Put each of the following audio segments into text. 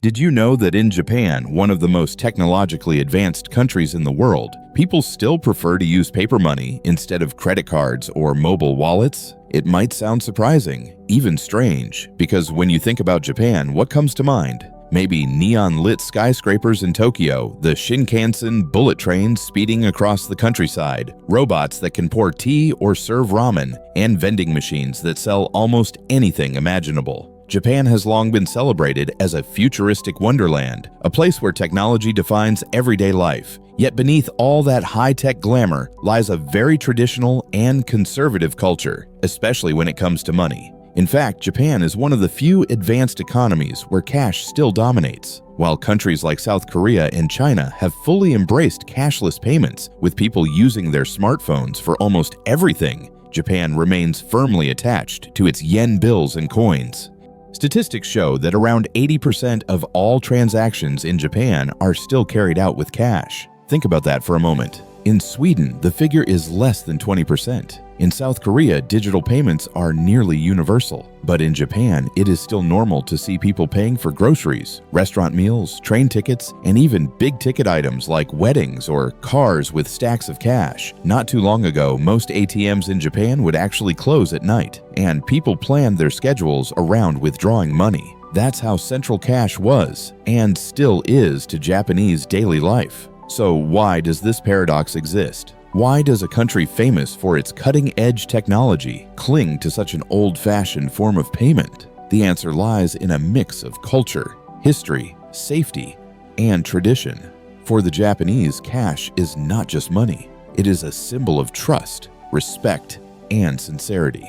Did you know that in Japan, one of the most technologically advanced countries in the world, people still prefer to use paper money instead of credit cards or mobile wallets? It might sound surprising, even strange, because when you think about Japan, what comes to mind? Maybe neon-lit skyscrapers in Tokyo, the Shinkansen bullet trains speeding across the countryside, robots that can pour tea or serve ramen, and vending machines that sell almost anything imaginable. Japan has long been celebrated as a futuristic wonderland, a place where technology defines everyday life. Yet beneath all that high-tech glamour lies a very traditional and conservative culture, especially when it comes to money. In fact, Japan is one of the few advanced economies where cash still dominates. While countries like South Korea and China have fully embraced cashless payments, with people using their smartphones for almost everything, Japan remains firmly attached to its yen bills and coins. Statistics show that around 80% of all transactions in Japan are still carried out with cash. Think about that for a moment. In Sweden, the figure is less than 20%. In South Korea, digital payments are nearly universal. But in Japan, it is still normal to see people paying for groceries, restaurant meals, train tickets, and even big-ticket items like weddings or cars with stacks of cash. Not too long ago, most ATMs in Japan would actually close at night, and people planned their schedules around withdrawing money. That's how central cash was, and still is, to Japanese daily life. So why does this paradox exist? Why does a country famous for its cutting-edge technology cling to such an old-fashioned form of payment? The answer lies in a mix of culture, history, safety, and tradition. For the Japanese, cash is not just money. It is a symbol of trust, respect, and sincerity.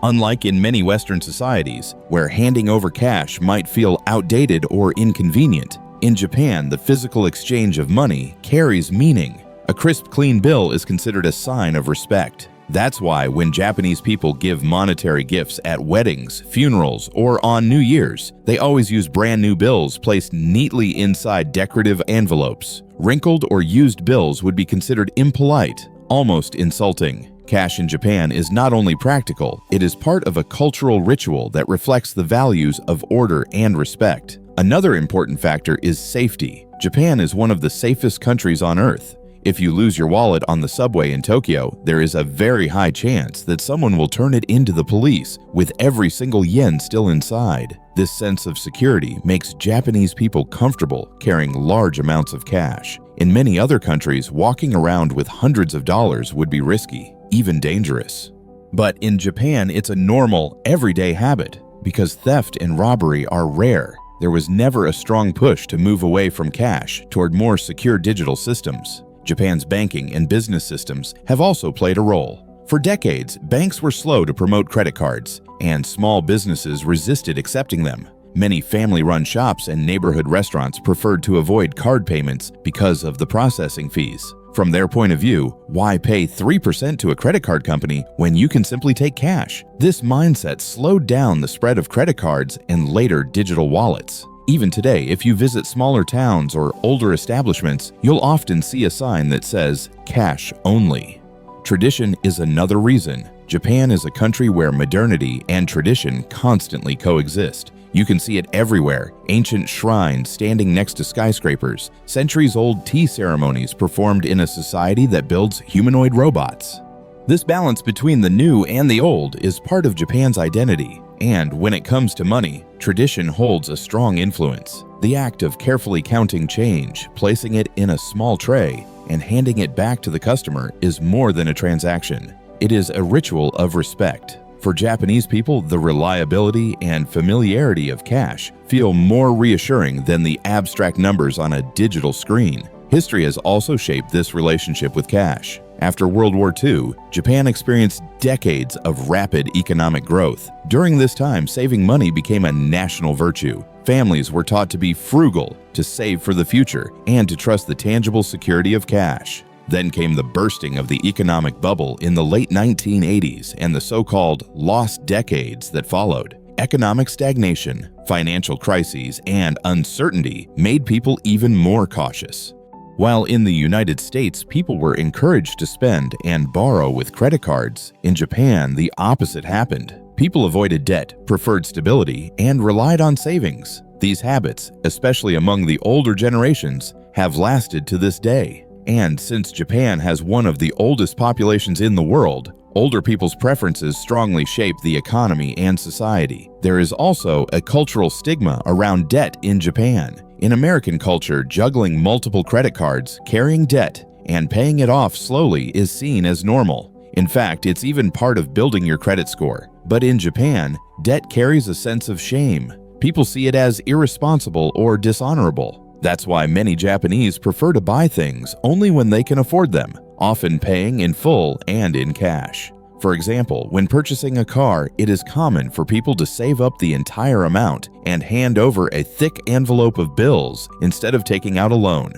Unlike in many Western societies, where handing over cash might feel outdated or inconvenient, in Japan, the physical exchange of money carries meaning. A crisp, clean bill is considered a sign of respect. That's why when Japanese people give monetary gifts at weddings, funerals, or on New Year's, they always use brand new bills placed neatly inside decorative envelopes. Wrinkled or used bills would be considered impolite, almost insulting. Cash in Japan is not only practical, it is part of a cultural ritual that reflects the values of order and respect. Another important factor is safety. Japan is one of the safest countries on earth. If you lose your wallet on the subway in Tokyo, there is a very high chance that someone will turn it into the police, with every single yen still inside. This sense of security makes Japanese people comfortable carrying large amounts of cash. In many other countries, walking around with hundreds of dollars would be risky, even dangerous. But in Japan, it's a normal, everyday habit, because theft and robbery are rare. There was never a strong push to move away from cash toward more secure digital systems. Japan's banking and business systems have also played a role. For decades, banks were slow to promote credit cards, and small businesses resisted accepting them. Many family-run shops and neighborhood restaurants preferred to avoid card payments because of the processing fees. From their point of view, why pay 3% to a credit card company when you can simply take cash? This mindset slowed down the spread of credit cards and later digital wallets. Even today, if you visit smaller towns or older establishments, you'll often see a sign that says, "Cash only." Tradition is another reason. Japan is a country where modernity and tradition constantly coexist. You can see it everywhere: ancient shrines standing next to skyscrapers, centuries-old tea ceremonies performed in a society that builds humanoid robots. This balance between the new and the old is part of Japan's identity. And when it comes to money, tradition holds a strong influence. The act of carefully counting change, placing it in a small tray, and handing it back to the customer is more than a transaction. It is a ritual of respect. For Japanese people, the reliability and familiarity of cash feel more reassuring than the abstract numbers on a digital screen. History has also shaped this relationship with cash. After World War II, Japan experienced decades of rapid economic growth. During this time, saving money became a national virtue. Families were taught to be frugal, to save for the future, and to trust the tangible security of cash. Then came the bursting of the economic bubble in the late 1980s and the so-called lost decades that followed. Economic stagnation, financial crises, and uncertainty made people even more cautious. While in the United States, people were encouraged to spend and borrow with credit cards, in Japan, the opposite happened. People avoided debt, preferred stability, and relied on savings. These habits, especially among the older generations, have lasted to this day. And since Japan has one of the oldest populations in the world, older people's preferences strongly shape the economy and society. There is also a cultural stigma around debt in Japan. In American culture, juggling multiple credit cards, carrying debt, and paying it off slowly is seen as normal. In fact, it's even part of building your credit score. But in Japan, debt carries a sense of shame. People see it as irresponsible or dishonorable. That's why many Japanese prefer to buy things only when they can afford them, often paying in full and in cash. For example, when purchasing a car, it is common for people to save up the entire amount and hand over a thick envelope of bills instead of taking out a loan.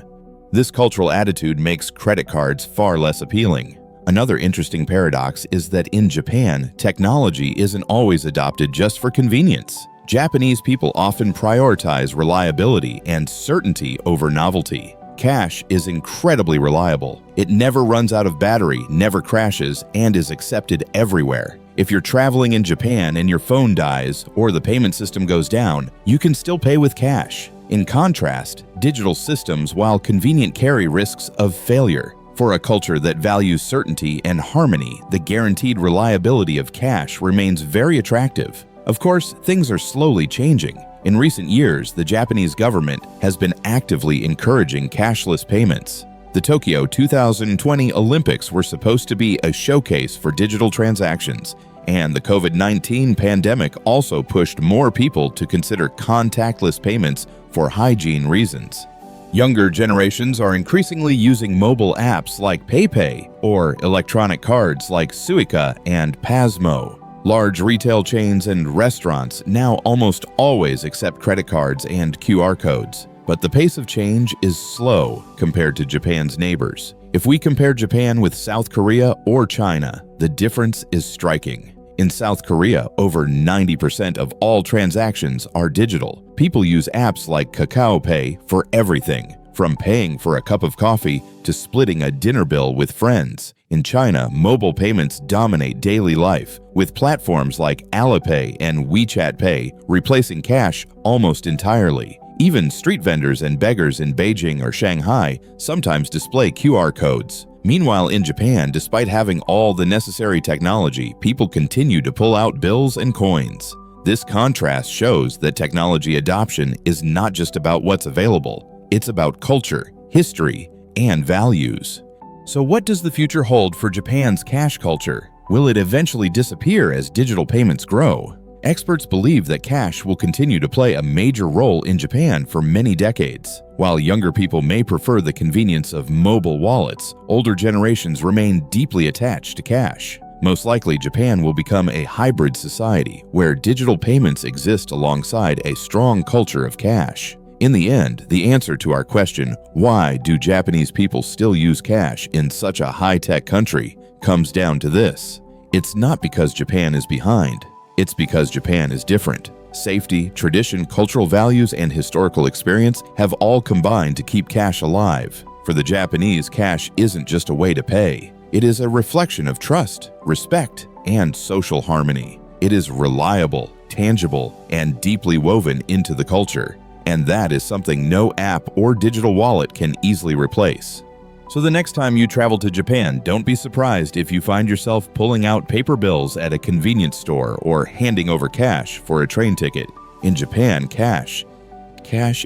This cultural attitude makes credit cards far less appealing. Another interesting paradox is that in Japan, technology isn't always adopted just for convenience. Japanese people often prioritize reliability and certainty over novelty. Cash is incredibly reliable. It never runs out of battery, never crashes, and is accepted everywhere. If you're traveling in Japan and your phone dies or the payment system goes down, you can still pay with cash. In contrast, digital systems, while convenient, carry risks of failure. For a culture that values certainty and harmony, the guaranteed reliability of cash remains very attractive. Of course, things are slowly changing. In recent years, the Japanese government has been actively encouraging cashless payments. The Tokyo 2020 Olympics were supposed to be a showcase for digital transactions, and the COVID-19 pandemic also pushed more people to consider contactless payments for hygiene reasons. Younger generations are increasingly using mobile apps like PayPay or electronic cards like Suica and Pasmo. Large retail chains and restaurants now almost always accept credit cards and QR codes, but the pace of change is slow compared to Japan's neighbors. If we compare Japan with South Korea or China, the difference is striking. In South Korea, over 90% of all transactions are digital. People use apps like Kakao Pay for everything, from paying for a cup of coffee to splitting a dinner bill with friends. In China, mobile payments dominate daily life, with platforms like Alipay and WeChat Pay replacing cash almost entirely. Even street vendors and beggars in Beijing or Shanghai sometimes display QR codes. Meanwhile, in Japan, despite having all the necessary technology, people continue to pull out bills and coins. This contrast shows that technology adoption is not just about what's available, it's about culture, history, and values. So what does the future hold for Japan's cash culture? Will it eventually disappear as digital payments grow? Experts believe that cash will continue to play a major role in Japan for many decades. While younger people may prefer the convenience of mobile wallets, older generations remain deeply attached to cash. Most likely, Japan will become a hybrid society where digital payments exist alongside a strong culture of cash. In the end, the answer to our question, why do Japanese people still use cash in such a high-tech country, comes down to this. It's not because Japan is behind. It's because Japan is different. Safety, tradition, cultural values, and historical experience have all combined to keep cash alive. For the Japanese, cash isn't just a way to pay. It is a reflection of trust, respect, and social harmony. It is reliable, tangible, and deeply woven into the culture. And that is something no app or digital wallet can easily replace. So the next time you travel to Japan, don't be surprised if you find yourself pulling out paper bills at a convenience store or handing over cash for a train ticket. In Japan, cash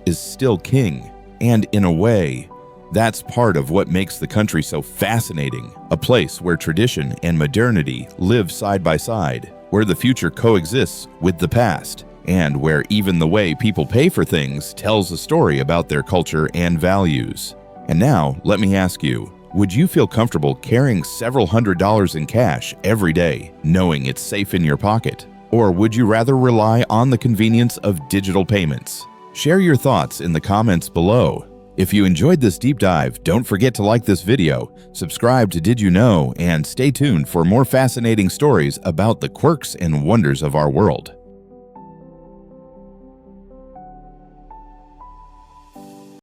is still king. And in a way, that's part of what makes the country so fascinating. A place where tradition and modernity live side by side, where the future coexists with the past, and where even the way people pay for things tells a story about their culture and values. And now, let me ask you, would you feel comfortable carrying several $100s in cash every day, knowing it's safe in your pocket? Or would you rather rely on the convenience of digital payments? Share your thoughts in the comments below. If you enjoyed this deep dive, don't forget to like this video, subscribe to Did You Know, and stay tuned for more fascinating stories about the quirks and wonders of our world.